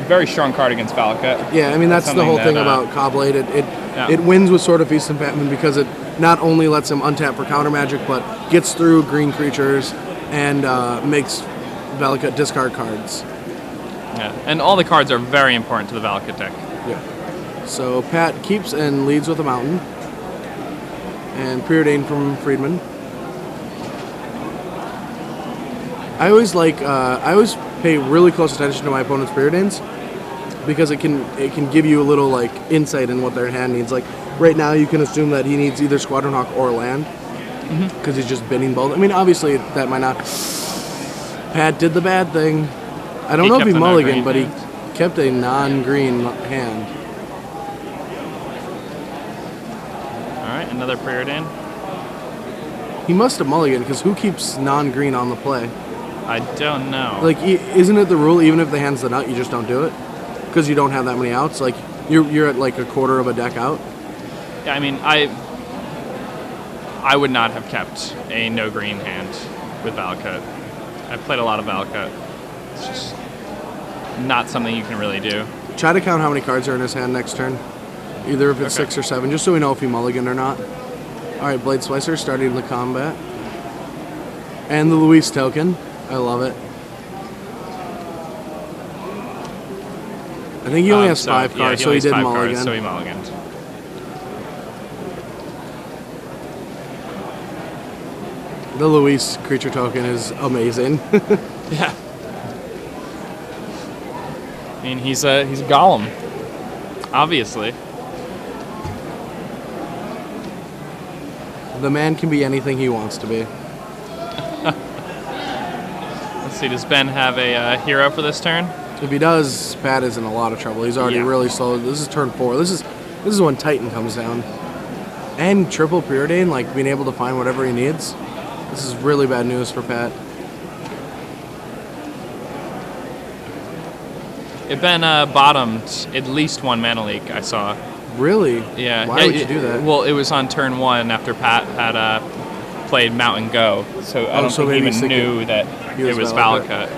very strong card against Valakut. Yeah, I mean, that's the whole thing about Caw-Blade. It wins with Sword of Feast and Famine because it not only lets him untap for counter magic, but gets through green creatures and makes Valakut discard cards. Yeah, and all the cards are very important to the Valakut deck. Yeah. So Pat keeps and leads with a mountain. And Preordain from Friedman. I always pay really close attention to my opponent's Preordains because it can give you a little like insight in what their hand needs. Like right now, you can assume that he needs either Squadron Hawk or land because he's just bidding both. I mean, obviously that might not. Pat did the bad thing. I don't know if he mulliganed, but he kept a non-green hand. All right, another Preordain. He must have mulliganed because who keeps non-green on the play? I don't know. Like, isn't it the rule even if the hand's the nut, you just don't do it? Because you don't have that many outs? Like, you're at like a quarter of a deck out? Yeah, I mean, I would not have kept a no-green hand with Valakut. I've played a lot of Valakut. It's just not something you can really do. Try to count how many cards are in his hand next turn. Either if it's 6 or 7, just so we know if he mulliganed or not. Alright, Blade Slicer starting the combat. And the Luis token. I love it. I think he only has 5 cards, so he did mulligan. So he mulliganed. The Luis creature token is amazing. Yeah. I mean, he's a golem, obviously. The man can be anything he wants to be. Let's see, does Ben have a hero for this turn? If he does, Pat is in a lot of trouble. He's already really slow. This is turn 4. This is when Titan comes down. And triple Preordain, like being able to find whatever he needs. This is really bad news for Pat. It Ben bottomed at least one mana leak, I saw. Really? Yeah. Why would you do that? Well, it was on turn 1 after Pat had played Mountain Go, so I don't think he even knew that it was Valakut.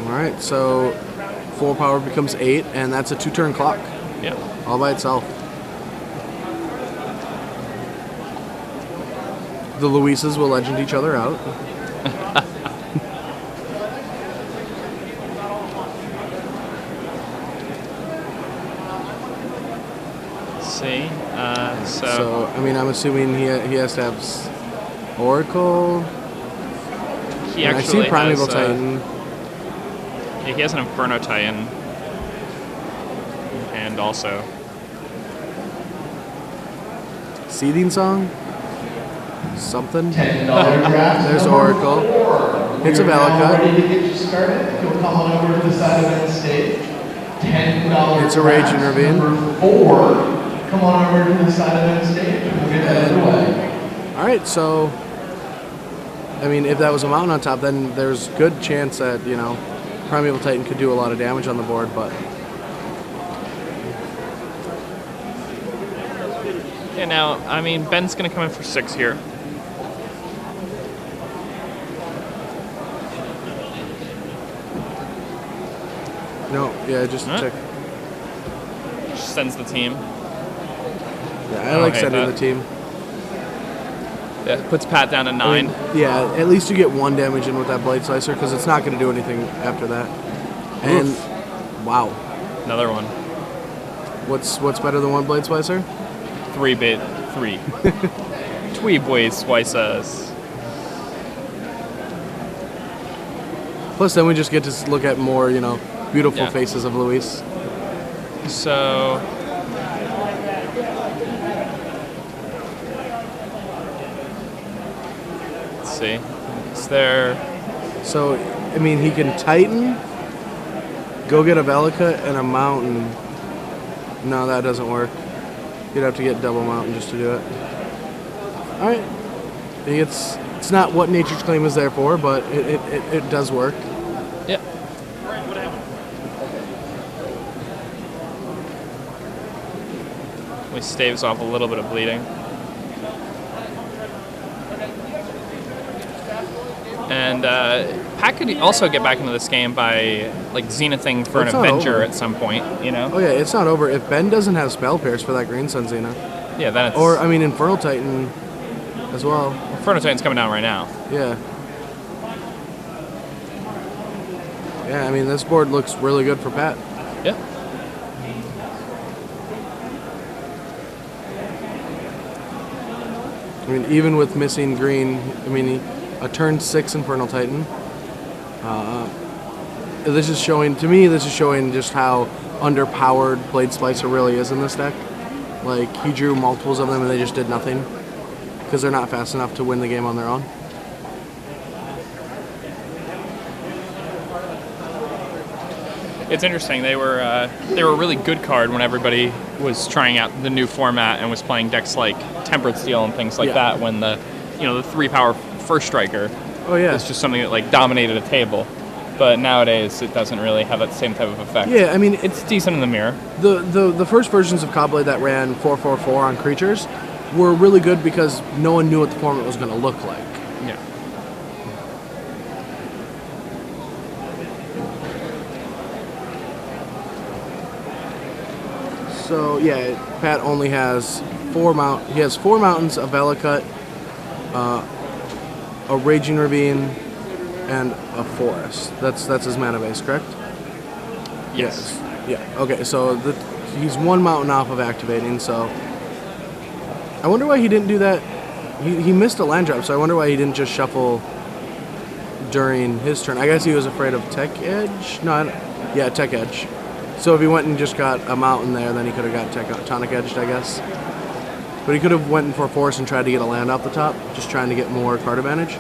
Alright, so 4 power becomes 8, and that's a 2-turn clock. Yeah. All by itself. The Luises will legend each other out. See, so I mean, I'm assuming he has to have Oracle. He and actually I see Primeval has, Titan. Yeah, he has an Inferno Titan, and also Seeding Song. Something. $10 draft. There's Oracle. It's a Valakut. Ready to get you started? You'll come on over to the side of the stage. $10. It's a Rage Intervene. Number 4. Come on over to the side of the stage and we'll get that underway. Alright, so I mean, if that was a mountain on top, then there's good chance that, you know, Primeval Titan could do a lot of damage on the board, but yeah. Now, I mean, Ben's gonna come in for 6 here. no, yeah, just check. Just sends the team. Yeah, I like sending the team. Yeah, puts Pat down to 9. I mean, yeah, at least you get 1 damage in with that Blade Slicer because it's not going to do anything after that. And wow, another one. What's better than 1 Blade Slicer? 3-bit 3. Twee Blade Slicers. Plus, then we just get to look at more, you know, beautiful faces of Luis. So. See, is there? So, I mean, he can Titan, go get a Valakut and a Mountain. No, that doesn't work. You'd have to get double Mountain just to do it. All right, it's not what Nature's Claim is there for, but it does work. Yep. We staves off a little bit of bleeding. And Pat could also get back into this game by like zenithing for It's an not Avenger over. at some point, you know? Oh yeah, it's not over. If Ben doesn't have Spell Pierce for that Green Sun Zenith, Yeah, then it's... or I mean Infernal Titan as well. Inferno Titan's coming down right now. Yeah. Yeah, I mean this board looks really good for Pat. Yeah. I mean, even with missing green, I mean, a turn 6 Infernal Titan. This is showing, to me, this is showing just how underpowered Blade Splicer really is in this deck. Like, he drew multiples of them and they just did nothing. Because they're not fast enough to win the game on their own. It's interesting. They were a really good card when everybody was trying out the new format and was playing decks like Tempered Steel and things like that. When the 3-power first striker Oh yeah. is just something that like dominated a table. But nowadays it doesn't really have that same type of effect. Yeah, I mean, It's decent in the mirror. the first versions of Cobblade that ran 4/4/4 on creatures were really good because no one knew what the format was going to look like. Yeah. So yeah, Pat only has he has 4 mountains, a Vellicut, a Raging Ravine, and a Forest. That's his mana base, correct? Yes. Yeah. Okay, so he's 1 mountain off of activating, so I wonder why he didn't do that. He missed a land drop, so I wonder why he didn't just shuffle during his turn. I guess he was afraid of Tech Edge? No, yeah, Tech Edge. So if he went and just got a mountain there, then he could have got Tonic Edged, I guess. But he could have went in for Force and tried to get a land off the top, just trying to get more card advantage.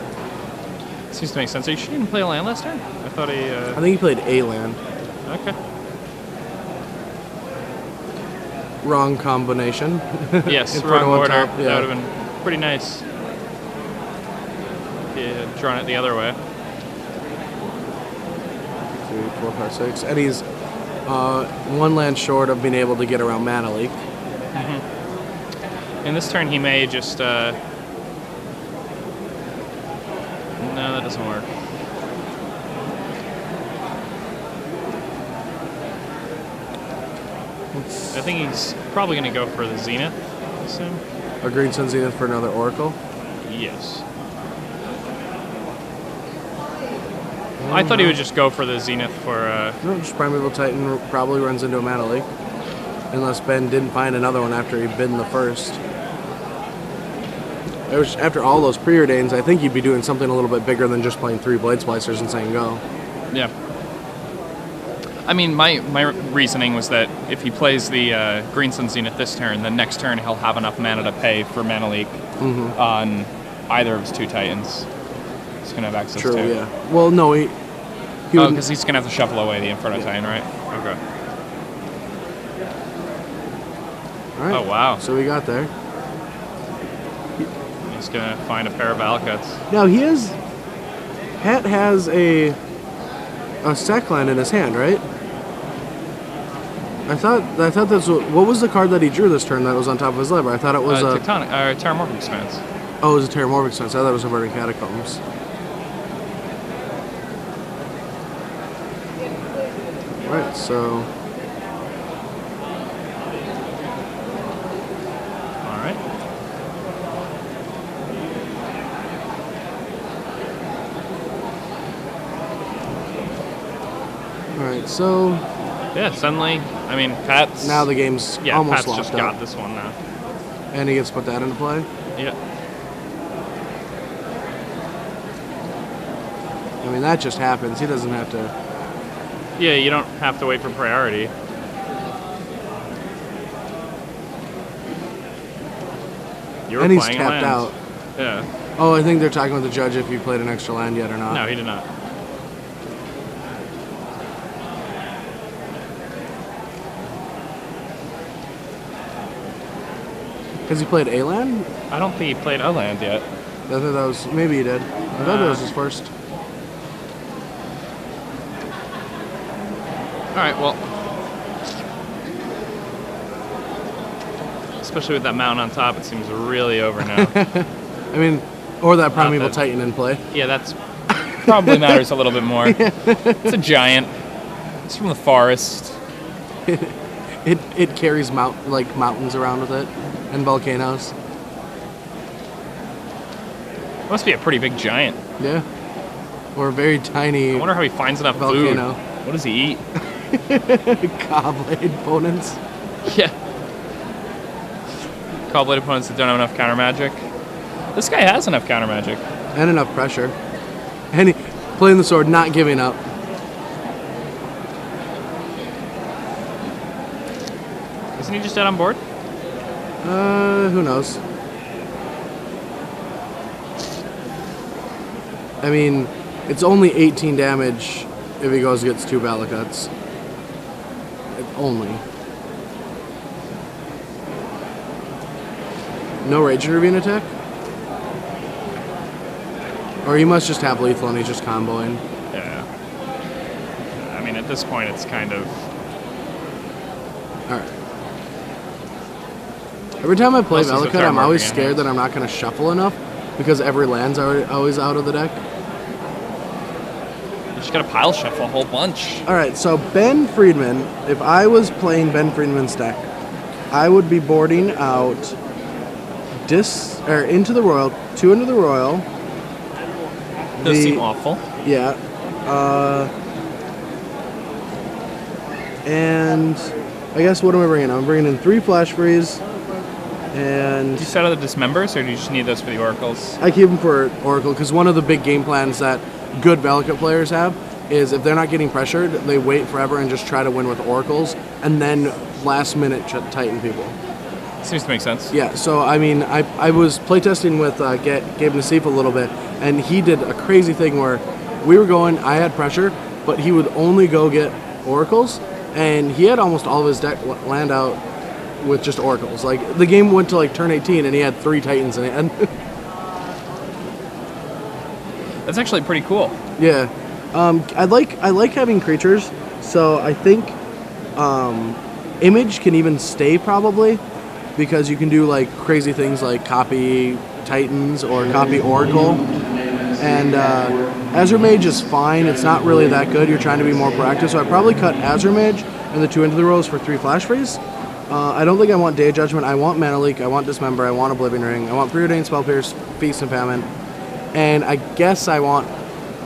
Seems to make sense. So you didn't play a land last turn? I thought he... I think he played a land. Okay. Wrong combination. Yes, In wrong front of order. on top, yeah. That would have been pretty nice. If he had drawn it the other way. 3, 4, 5, 6. And he's 1 land short of being able to get around Mana Leak. In this turn, he may just... No, that doesn't work. I think he's probably going to go for the Zenith, I assume. A Green Sun Zenith for another Oracle. Yes. I thought he would just go for the Zenith for... No, just Primeval Titan probably runs into a Mana Leak. Unless Ben didn't find another one after he'd been the first. After all those preordains, I think he'd be doing something a little bit bigger than just playing 3 Blade Splicers and saying go. Yeah. I mean, my reasoning was that if he plays the Green Sun Zenith this turn, the next turn he'll have enough mana to pay for Mana Leak on either of his 2 Titans. He's going to have access True, to. yeah. Well, no, he would... because he's going to have to shuffle away the Inferno Titan, right? Okay. All right. Oh, wow. So we got there. He's going to find a pair of Valcuts. Now Pat has a sack land in his hand, right? I thought that's what was the card that he drew this turn that was on top of his lever? I thought it was a Terramorphic Expanse. Oh, it was a Terramorphic Sense. I thought it was a Burning Catacombs. Right, so All right. Alright, so Yeah, suddenly, I mean, Pat's... now the game's Yeah, almost Pat's locked just up. got this one now. And he gets to put that into play. Yeah. I mean, that just happens. He doesn't have to... Yeah, you don't have to wait for priority. You were And he's playing tapped lands. out. Yeah. Oh, I think they're talking with the judge if you played an extra land yet or not. No, he did not. Because he played a land? I don't think he played a land yet. I thought that was... Maybe he did. I thought that was his first. All right, well... Especially with that mountain on top, it seems really over now. I mean, or that Primeval that- Titan in play. Yeah, that's probably matters a little bit more. It's a giant. It's from the forest. It carries mountains around with it and volcanoes. Must be a pretty big giant. Yeah. Or a very tiny. I wonder how he finds enough volcano. food. What does he eat? Cobblade opponents. Yeah. Cobblade opponents that don't have enough counter magic. This guy has enough counter magic. And enough pressure. And playing the sword, not giving up. Isn't he just dead on board? Who knows? I mean, it's only 18 damage if he gets 2 ballot cuts. Only. No Rage Intervene attack? Or he must just have lethal and he's just comboing. Yeah. I mean, at this point, it's kind of... Alright. Every time I play Unless he's a Valakut, I'm Thermorgan always hand. scared that I'm not going to shuffle enough because every land's always out of the deck. You just gotta pile shuffle a whole bunch. Alright, so Ben Friedman, if I was playing Ben Friedman's deck, I would be boarding out Into the Royal, 2 Into the Royal. Those seem awful. Yeah. And I guess what am I bringing? I'm bringing in 3 Flash Freeze. And Do you set out the Dismembers, or do you just need those for the Oracles? I keep them for Oracle because one of the big game plans that good Valakut players have is if they're not getting pressured, they wait forever and just try to win with Oracles and then last minute Titan people. Seems to make sense. Yeah, so I mean, I was playtesting with Gabe Nassif a little bit, and he did a crazy thing where we were going, I had pressure, but he would only go get Oracles, and he had almost all of his deck land out with just Oracles. Like, the game went to like turn 18, and he had 3 Titans in it. And That's actually pretty cool. yeah, I like having creatures, so I think Image can even stay probably, because you can do like crazy things like copy Titans or copy Oracle. And Azure Mage is fine. It's not really that good. You're trying to be more proactive. So I'd probably cut Azure Mage and the 2 Into the Rows for 3 Flash Freeze. I don't think I want Day Judgment. I want Mana Leak. I want Dismember. I want Oblivion Ring. I want Preordained Spell Pierce, Feast and Famine. And I guess I want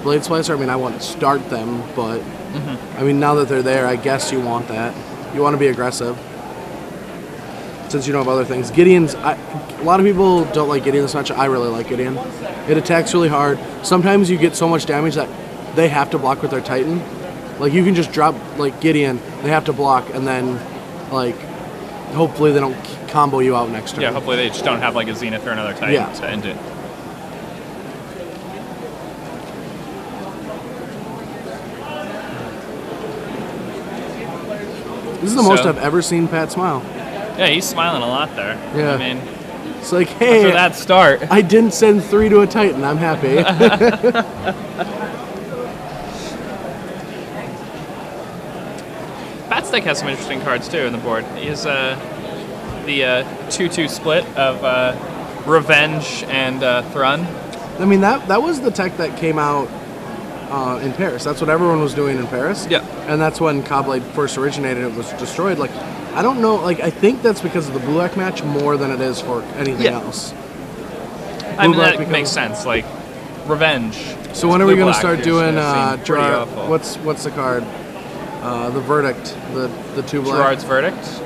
Blade Splicer. I mean, I want to start them, but I mean, now that they're there, I guess you want that. You want to be aggressive. Since you know of other things. Gideon's, a lot of people don't like Gideon this much. I really like Gideon. It attacks really hard. Sometimes you get so much damage that they have to block with their Titan. Like, you can just drop, like, Gideon, they have to block, and then, like, hopefully they don't combo you out next turn. Yeah, hopefully they just don't have like a Zenith or another Titan to end it. This is the most I've ever seen Pat smile. Yeah, he's smiling a lot there. Yeah. I mean, it's like, hey, after that start. I didn't send 3 to a Titan. I'm happy. Pat's deck has some interesting cards too in the board. He has the 2-2 split of Revenge and Thrun. I mean, that was the tech that came out in Paris. That's what everyone was doing in Paris. Yeah. And that's when Cobblade first originated. It was destroyed. Like, I don't know. Like, I think that's because of the Blue-Black match more than it is for anything else. I mean, that makes sense. Like, Revenge. So when are we going to start Blue-Black doing is pretty awful. what's the card? The Verdict. The 2 black. Gerard's Verdict?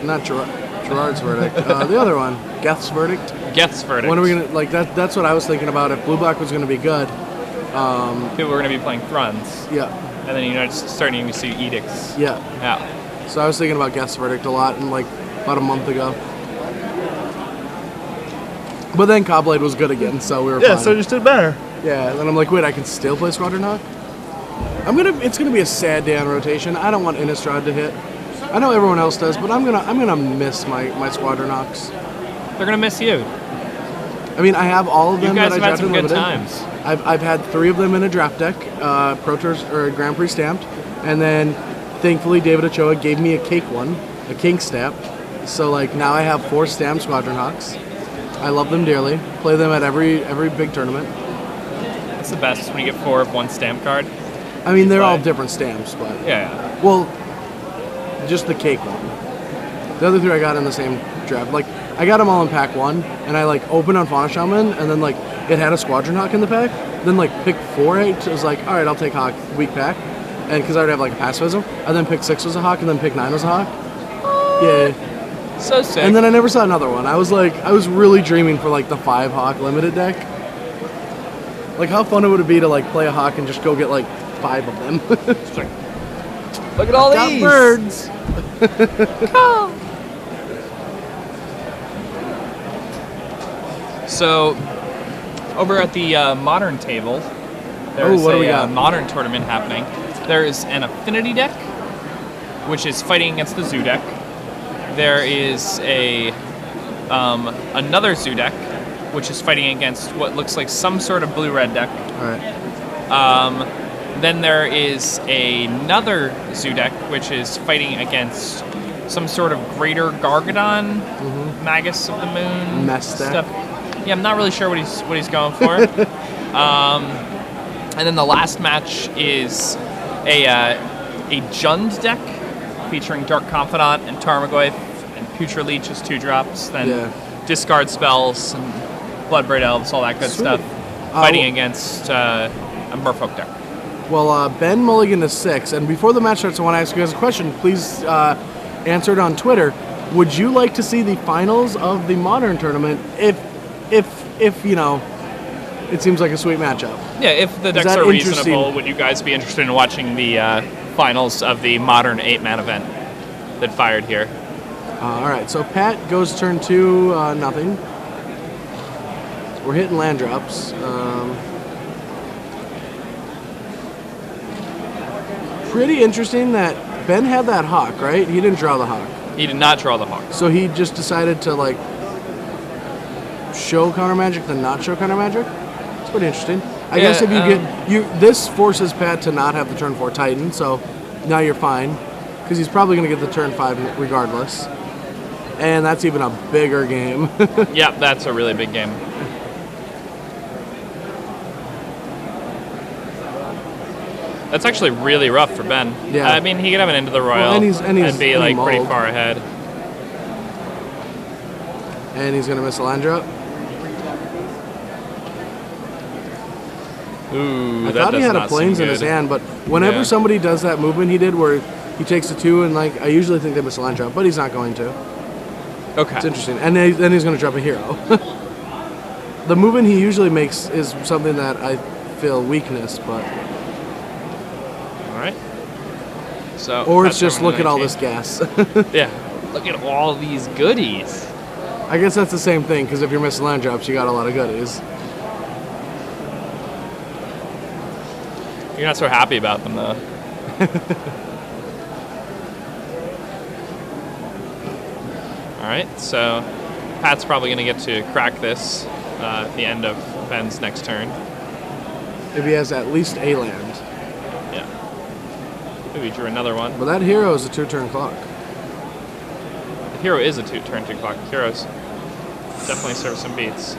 Not Gerard's Verdict. The other one. Geth's Verdict. Geth's Verdict. When are we going to, like, that's what I was thinking about. If Blue-Black was going to be good. People were going to be playing Thruns. Yeah. And then you're starting to see Edicts. Yeah. Yeah. So I was thinking about Geth's Verdict a lot, and like about a month ago. But then Cobblade was good again, so we were fine. so it just did better. Yeah, and then I'm like, wait, I can still play Squadron Hawk? It's gonna be a sad day on rotation. I don't want Innistrad to hit. I know everyone else does, but I'm gonna miss my Squadron Hawks. They're going to miss you. I mean, I have all of them. You guys that have I had some drafted good limited. times. I've had 3 of them in a draft deck, Pro Tours or Grand Prix stamped, and then thankfully David Ochoa gave me a King stamp. So like now I have 4 stamped Squadron Hawks. I love them dearly. Play them at every big tournament. That's the best when you get 4 of one stamp card. I mean, they're all play. different stamps, but Yeah. well, just the cake one. The other 3 I got in the same draft. Like, I got them all in pack 1, and I like opened on Fauna Shaman, and then like it had a Squadron Hawk in the pack. Then like pick 4, it was like, all right, I'll take Hawk, weak pack, and because I already have like a pacifism. And then pick 6 was a Hawk, and then pick 9 was a Hawk. Yeah. So sick. And then I never saw another one. I was really dreaming for like the 5 Hawk limited deck. Like, how fun it would it be to like play a Hawk and just go get like 5 of them. It's like, look at all Got these birds. So, over at the modern table, there's what do we a got? modern tournament happening. There's an affinity deck, which is fighting against the zoo deck. There is a another zoo deck, which is fighting against what looks like some sort of blue-red deck. All right. Then there is another zoo deck, which is fighting against some sort of greater Gargadon, Magus of the Moon Mess deck. stuff. Yeah, I'm not really sure what he's going for. And then the last match is a Jund deck featuring Dark Confidant and Tarmogoyf and Putrid Leech as 2 drops. Then discard spells and Bloodbraid Elves, all that good stuff. Fighting against a Merfolk deck. Well, Ben mulliganed to 6, and before the match starts, I want to ask you guys a question. Please answer it on Twitter. Would you like to see the finals of the modern tournament if you know, it seems like a sweet matchup? Yeah, if the decks that are interesting? reasonable, would you guys be interested in watching the finals of the modern 8-man event that fired here? All right, so Pat goes turn 2, nothing. We're hitting land drops. Pretty interesting that Ben had that Hawk, right? He didn't draw the Hawk. He did not draw the Hawk. So he just decided to like show counter magic, then not show counter magic. It's pretty interesting. I guess if this forces Pat to not have the turn 4 Titan, so now you're fine, because he's probably going to get the turn 5 regardless, and that's even a bigger game. Yep, that's a really big game. That's actually really rough for Ben. Yeah. I mean, he could have an Into the Royal and he's be like pretty mauled. far ahead. And he's going to miss a land drop. Ooh, I that thought he does had not a plains seem in his good. hand, but whenever Yeah. somebody does that movement he did where he takes a 2 and like, I usually think they miss a land drop, but he's not going to. Okay. It's interesting. And then he's going to drop a hero. The movement he usually makes is something that I feel weakness, but... All right. So. Or it's that's just number look at all 19. this gas. Yeah. Look at all these goodies. I guess that's the same thing, because if you're missing land drops, you got a lot of goodies. You're not so happy about them, though. All right, so Pat's probably going to get to crack this at the end of Ben's next turn. If he has at least a land. Yeah. Maybe drew another one. But that hero is a 2-turn clock. The hero is a turn 2 clock. Heroes definitely serve some beats.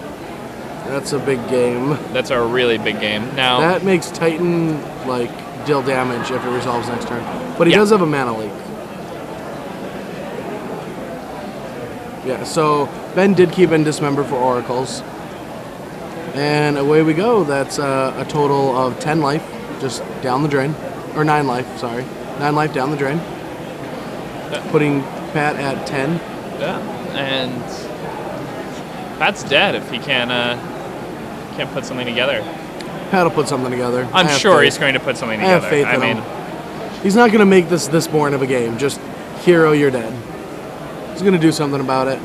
That's a big game. That's a really big game. Now, That makes Titan, like, deal damage if it resolves next turn. But he Yeah. does have a mana leak. Yeah, so Ben did keep in Dismember for Oracles. And away we go. That's a total of 10 life, just down the drain. Or 9 life, sorry. 9 life down the drain. Putting Pat at 10. yeah, and Pat's dead if he can't put something together. Pat will put something together. I'm I have sure faith. he's going to put something I together. have faith in mean, him. He's not going to make this boring of a game. Just hero, you're dead. He's going to do something about it.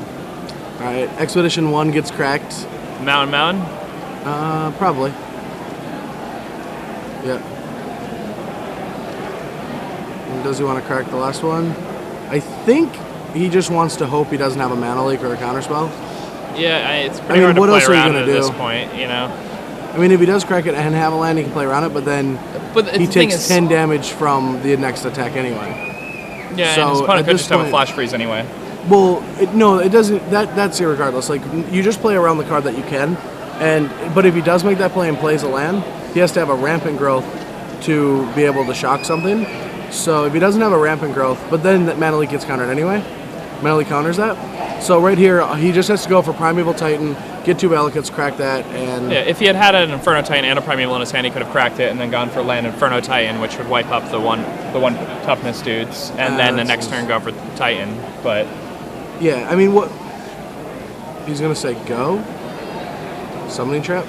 All right, Expedition 1 gets cracked. Mountain. Probably. Yeah. And does he want to crack the last one? I think he just wants to hope he doesn't have a mana leak or a counterspell. Yeah, it's pretty mean, hard to what play else are you around gonna it at this do? point, you know. I mean, if he does crack it and have a land, he can play around it, but then But he the thing takes is, 10 damage from the next attack anyway. Yeah, so and his at opponent could this just have a point- flash freeze anyway. Well, no, it doesn't. That's irregardless. Like, you just play around the card that you can, but if he does make that play and plays a land, he has to have a rampant growth to be able to shock something. So if he doesn't have a rampant growth, but then that Mana Leak gets countered anyway. Mana Leak counters that. So right here, he just has to go for Primeval Titan, get 2 Valakut's, crack that, and... Yeah, if he had had an Inferno Titan and a Primeval in his hand, he could have cracked it and then gone for land Inferno Titan, which would wipe up the one toughness dudes, and then the next turn go for Titan, but... Yeah, I mean, what... He's going to say go? Summoning Trap?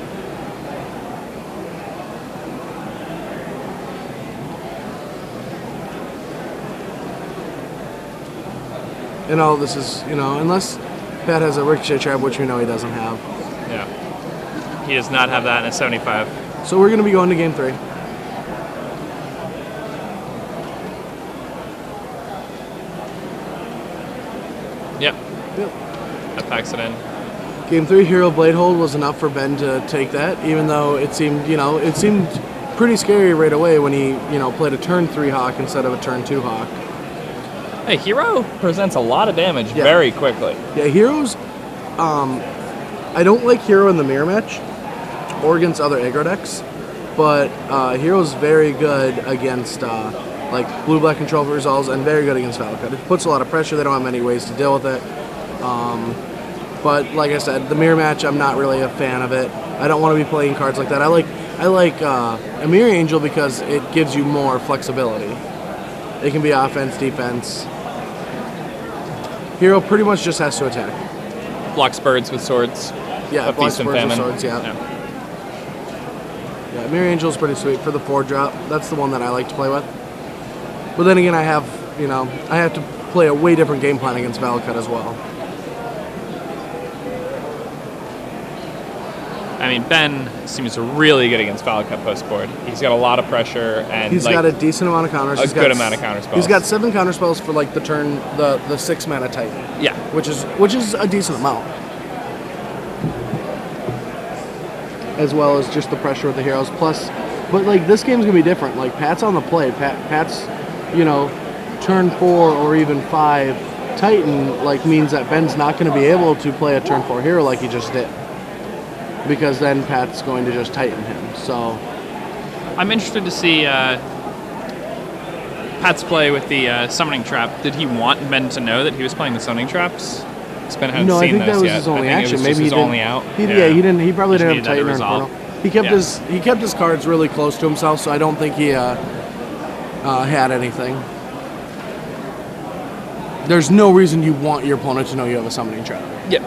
And all this is, you know, unless Pat has a Ricochet Trap, which we know he doesn't have. Yeah. He does not have that in a 75. So we're going to be going to game 3. Yep. Yep. That packs it in. Game 3, Hero Blade Hold was enough for Ben to take that, even though it seemed, you know, it seemed pretty scary right away when he, you know, played a turn 3 Hawk instead of a turn 2 Hawk. Hey, Hero presents a lot of damage very quickly. Yeah, Hero's, I don't like Hero in the mirror match or against other aggro decks, but Hero's very good against like blue-black control results and very good against Valakut. It puts a lot of pressure. They don't have many ways to deal with it. But like I said, the mirror match, I'm not really a fan of it. I don't want to be playing cards like that. I like a Mirror Angel because it gives you more flexibility. It can be offense, defense. Hero pretty much just has to attack. Blocks birds with swords. Yeah, blocks birds with swords, yeah. Mirror Angel is pretty sweet for the 4-drop. That's the one that I like to play with. But then again, I have to play a way different game plan against Valakut as well. I mean, Ben seems really good against Valakut post board. He's got a lot of pressure and he's got a decent amount of counters. A good amount of counter spells. He's got 7 counter spells for like the turn, the 6 mana Titan. Yeah, which is a decent amount. As well as just the pressure with the heroes. Plus, but like this game's gonna be different. Like Pat's on the play. Pat's, you know, turn 4 or even 5 Titan like means that Ben's not gonna be able to play a turn 4 hero like he just did. Because then Pat's going to just Titan him. So I'm interested to see Pat's play with the summoning trap. Did he want Ben to know that he was playing the summoning traps? Ben hadn't no, I seen think that was yet. his only I think action. It was Maybe his he only out. He didn't. He probably didn't have Titan or resolve. Inferno. He kept his cards really close to himself, so I don't think he had anything. There's no reason you want your opponent to know you have a summoning trap. Yep.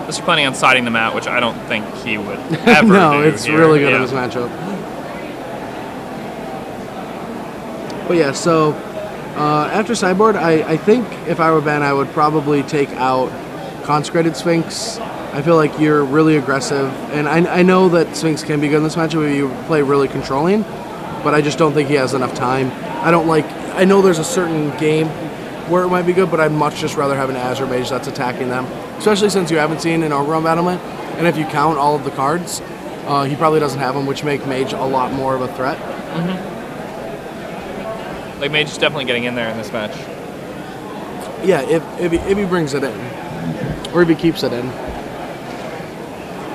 Unless you're planning on siding them out, which I don't think he would ever no, do it's here. really good in this matchup. But yeah, so after sideboard, I think if I were Ben, I would probably take out Consecrated Sphinx. I feel like you're really aggressive, and I know that Sphinx can be good in this matchup if you play really controlling, but I just don't think he has enough time. I know there's a certain game where it might be good, but I'd much just rather have an Azure Mage that's attacking them, especially since you haven't seen an Overgrown Battlement, and if you count all of the cards, he probably doesn't have them, which make Mage a lot more of a threat. Mm-hmm. Like Mage is definitely getting in there in this match. Yeah, if he brings it in, or if he keeps it in.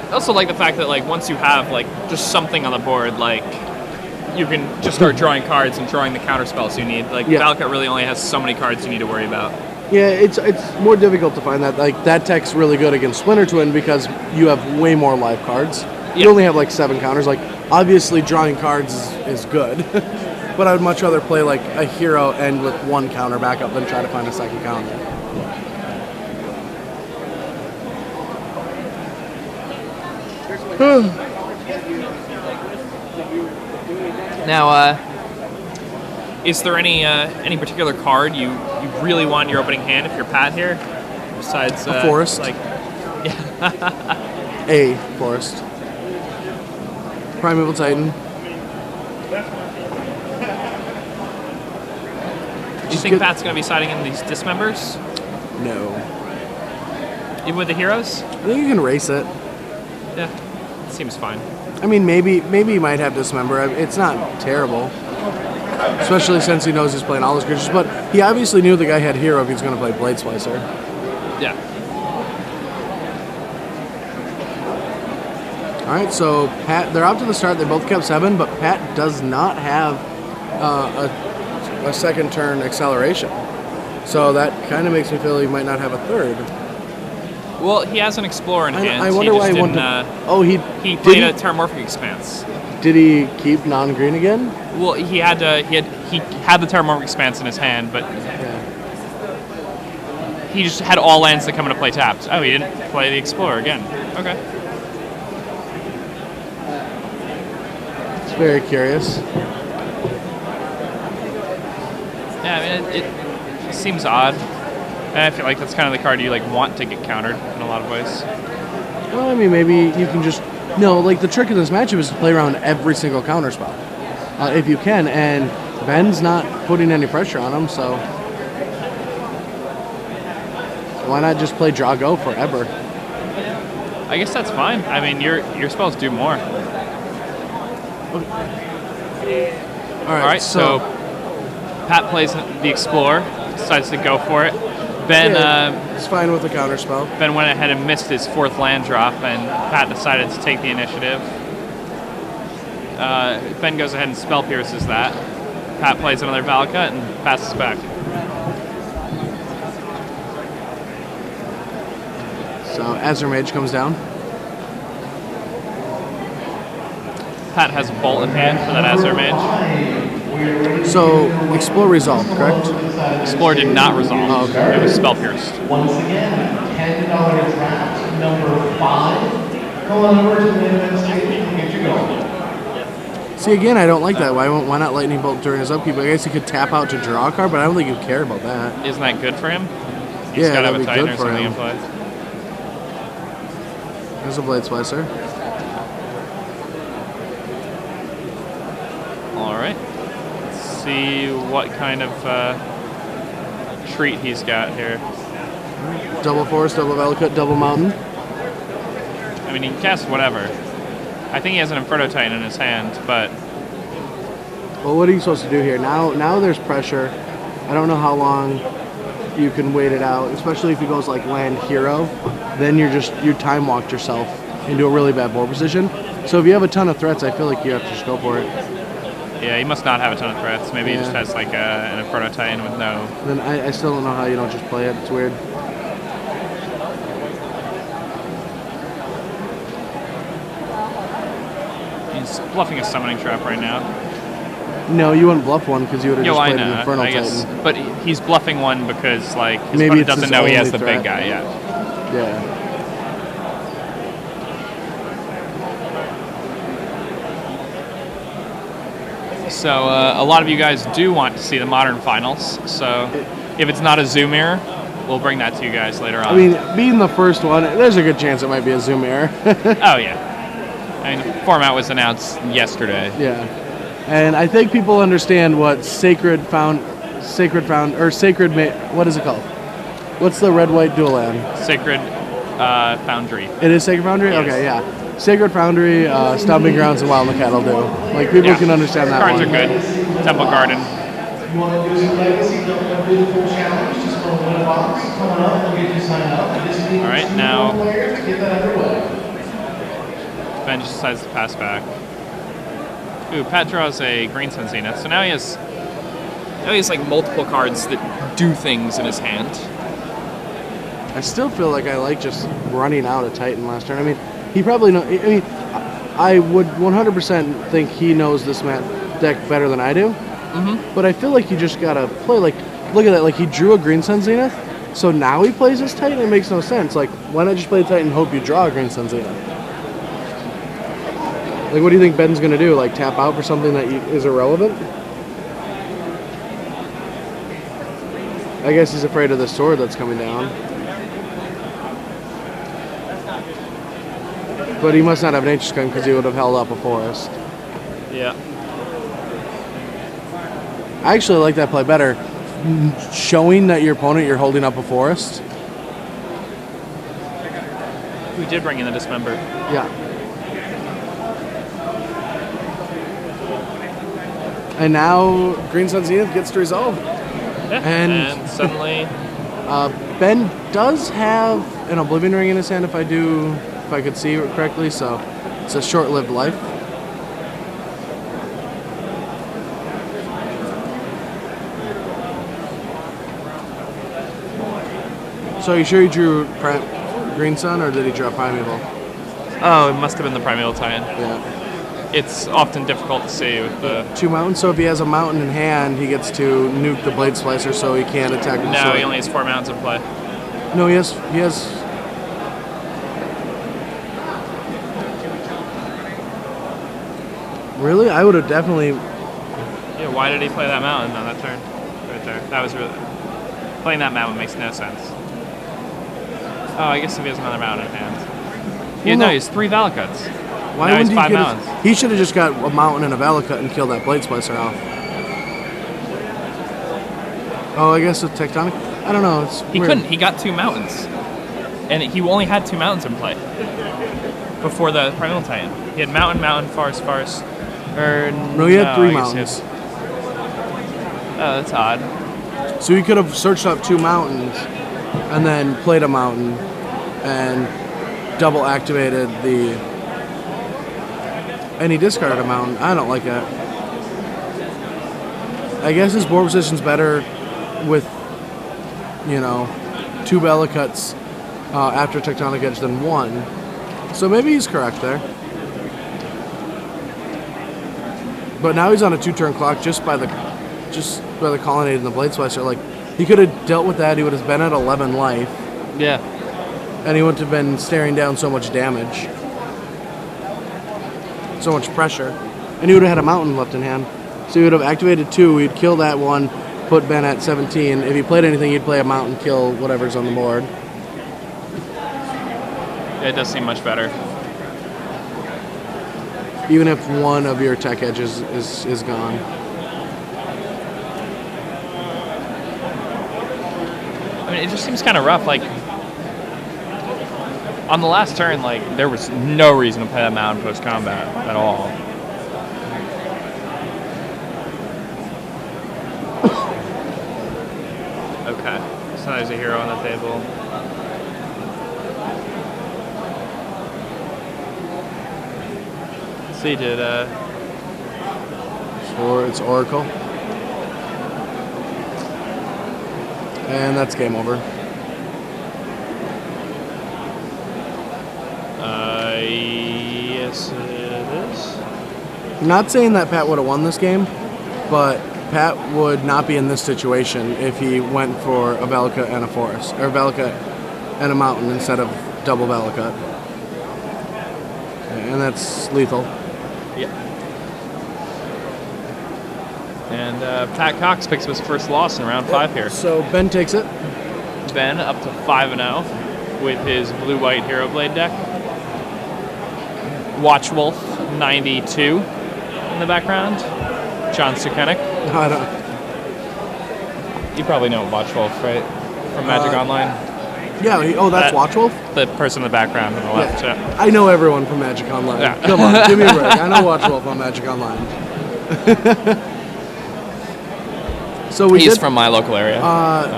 I also like the fact that like once you have like just something on the board, like you can just start drawing cards and drawing the counter spells you need. Like Valakut really only has so many cards you need to worry about. Yeah, it's more difficult to find that. Like that tech's really good against Splinter Twin because you have way more live cards. You only have like 7 counters. Like obviously drawing cards is good, but I would much rather play like a hero and with 1 counter backup than try to find a second counter. Now, is there any particular card you really want in your opening hand if you're Pat here? Besides a forest, like a forest, Primeval Titan. Do you think Pat's going to be siding in these dismembers? No. Even with the heroes? I think you can race it. Yeah, it seems fine. I mean, maybe he might have Dismember. It's not terrible, especially since he knows he's playing all his creatures. But he obviously knew the guy had hero if he's going to play Blade Splicer. Yeah. All right, so Pat, they're out to the start. They both kept 7, but Pat does not have a second turn acceleration. So that kind of makes me feel he might not have a third. Well, he has an Explorer in hand. I wonder why he wanted he played a Terramorphic Expanse. Did he keep non-green again? Well, he had the Terramorphic Expanse in his hand, but he just had all lands that come into play tapped. Oh, he didn't play the Explorer again. Okay. It's very curious. Yeah, I mean, it seems odd. And I feel like that's kind of the card you like want to get countered in a lot of ways. Well, I mean, maybe you can just... No, like, the trick of this matchup is to play around every single counter spell. If you can, and Ben's not putting any pressure on him, so... Why not just play Draw Go forever? I guess that's fine. I mean, your spells do more. All right, so Pat plays the Explorer, decides to go for it. Ben, it's fine with the counter spell. Ben went ahead and missed his 4th land drop, and Pat decided to take the initiative. Ben goes ahead and spell pierces that. Pat plays another Valakut and passes back. So Azure Mage comes down. Pat has a Bolt in hand for that Azure Mage. So Explore resolved, correct? Explorer did not resolve. Oh, okay. It was spell pierced. Once again, $10 draft number 5. Go on over to the main event stage and get you going. See, again, I don't like that. Why not Lightning Bolt during his upkeep? I guess he could tap out to draw a card, but I don't think he'd care about that. Isn't that good for him? He's Yeah, got to have that'd a be Titan good or for something him. in play. There's a Blade Splicer. All right. Let's see what kind of treat he's got here. Double Forest, double Valakut, double Mountain. I mean, he can cast whatever. I think he has an Inferno Titan in his hand, but... Well, what are you supposed to do here? Now there's pressure. I don't know how long you can wait it out, especially if he goes like land hero. Then you time walked yourself into a really bad board position. So if you have a ton of threats, I feel like you have to just go for it. Yeah, he must not have a ton of threats. Maybe he just has like an Inferno Titan with no... Then I still don't know how you don't just play it. It's weird. He's bluffing a Summoning Trap right now. No, you wouldn't bluff one because you would have just I played know, an Inferno I guess, Titan. but he's bluffing one because like his Maybe opponent it's doesn't his know he has only the big threat. guy yet. Yeah. So a lot of you guys do want to see the Modern Finals. So if it's not a Zoom mirror, we'll bring that to you guys later on. I mean, being the first one, there's a good chance it might be a Zoom error. Oh yeah. I mean, format was announced yesterday. Yeah. And I think people understand what what is it called? What's the red-white dual land? Sacred Foundry. It is Sacred Foundry? Yes. Okay, yeah. Sacred Foundry, Stomping Grounds, and Wild Cattle do. Like, people can understand that Cards one. are good. Temple Garden. You want to do some legacy, don't do the full challenge, just go win a box, coming up, we'll get you signed up. I just need All right, 2 now- more players to get that underway. Ben just decides to pass back. Ooh, Pat draws a Green Sun Zenith. So now he has like multiple cards that do things in his hand. I still feel like I like just running out a Titan last turn. I mean, he probably knows. I mean, I would 100% think he knows this deck better than I do. Mm-hmm. But I feel like you just gotta play like, look at that. Like, he drew a Green Sun Zenith, so now he plays his Titan. It makes no sense. Like, why not just play the Titan and hope you draw a Green Sun Zenith? Like, what do you think Ben's gonna do? Like, tap out for something that is irrelevant? I guess he's afraid of the sword that's coming down. But he must not have an Ancient Skunk because he would have held up a forest. Yeah. I actually like that play better. Showing that your opponent you're holding up a forest. We did bring in the Dismember. Yeah. And now Green Sun Zenith gets to resolve. Yeah. And- And suddenly, Ben does have an Oblivion Ring in his hand if I could see it correctly, so It's a short-lived life. So you sure he drew Green Sun, or did he draw Primeval? Oh, it must have been the Primeval tie-in. Yeah. It's often difficult to see with the... 2 mountains, so if he has a mountain in hand, he gets to nuke the Blade Slicer so he can't attack with the No, sword. he only has 4 mountains in play. No, he has... Really? I would have definitely... Yeah, why did he play that mountain on that turn? Right there. That was really... Playing that mountain makes no sense. Oh, I guess if he has another mountain in hand. Yeah, Well, no, no. he has 3 Valakut's. Why Now wouldn't he's he 5 get mountains. He should have just got a mountain and a Valakut and killed that Blade Splicer off. Oh, I guess with Tectonic? I don't know. It's He weird. couldn't. He got 2 mountains. And he only had 2 mountains in play before the Primeval tie-in. He had mountain, forest. No, he had 3 I guess mountains. he had- Oh, that's odd. So he could have searched up 2 mountains and then played a mountain and double activated the... And he discarded a mountain. I don't like that. I guess his board position's better with, 2 Valakuts after Tectonic Edge than 1. So maybe he's correct there. But now he's on a 2-turn clock just by the Colonnade and the Blade Slicer. Like, he could have dealt with that. He would have been at 11 life. Yeah. And he wouldn't have been staring down so much damage. So much pressure. And he would have had a mountain left in hand. So he would have activated 2, he'd kill that one, put Ben at 17. If he played anything, he'd play a mountain, kill whatever's on the board. Yeah, it does seem much better. Even if one of your tech edges is gone. I mean, it just seems kind of rough. Like, on the last turn, like, there was no reason to play that mountain post-combat at all. Okay, so there's a hero on the table. So he did, Or it's Oracle. And that's game over. Yes it is. Not saying that Pat would have won this game, but Pat would not be in this situation if he went for a Valakut and a forest, or Valakut and a mountain instead of double Valakut. And that's lethal. Yeah. And Pat Cox picks up his first loss in round 5 here. So Ben takes it. Ben up to 5-0 with his blue-white Hero Blade deck. Watchwolf 92 in the background. John Sukenik. I don't. You probably know Watchwolf, right? From Magic Online. Yeah. That's Watchwolf. The person in the background on the left. Yeah. Yeah. I know everyone from Magic Online. Yeah. Come on, give me a break. I know Watchwolf on Magic Online. So He's from my local area.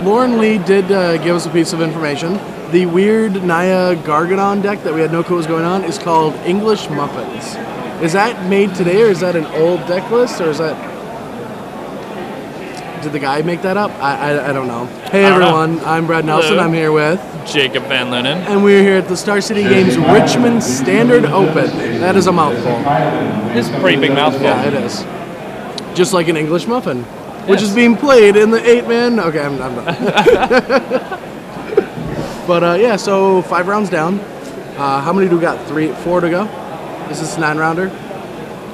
Lauren Lee did give us a piece of information. The weird Naya Gargadon deck that we had no clue was going on is called English Muffins. Is that made today, or is that an old deck list, or is that... Did the guy make that up? I don't know. Hey I don't everyone, know. I'm Brad Nelson. Hello. I'm here with... Jacob Van Lunen. And we're here at the Star City Games Richmond Standard Open. That is a mouthful. It's a pretty big mouthful. Yeah, it is. Just like an English muffin, which Yes. is being played in the 8-man. Okay, I'm done. But yeah, so 5 rounds down. How many do we got? 4 to go. Is this 9-rounder?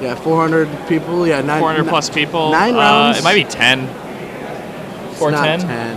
Yeah, 400 people. Yeah, 400 plus people. 9 rounds. It might be 10. It's 410. not 10.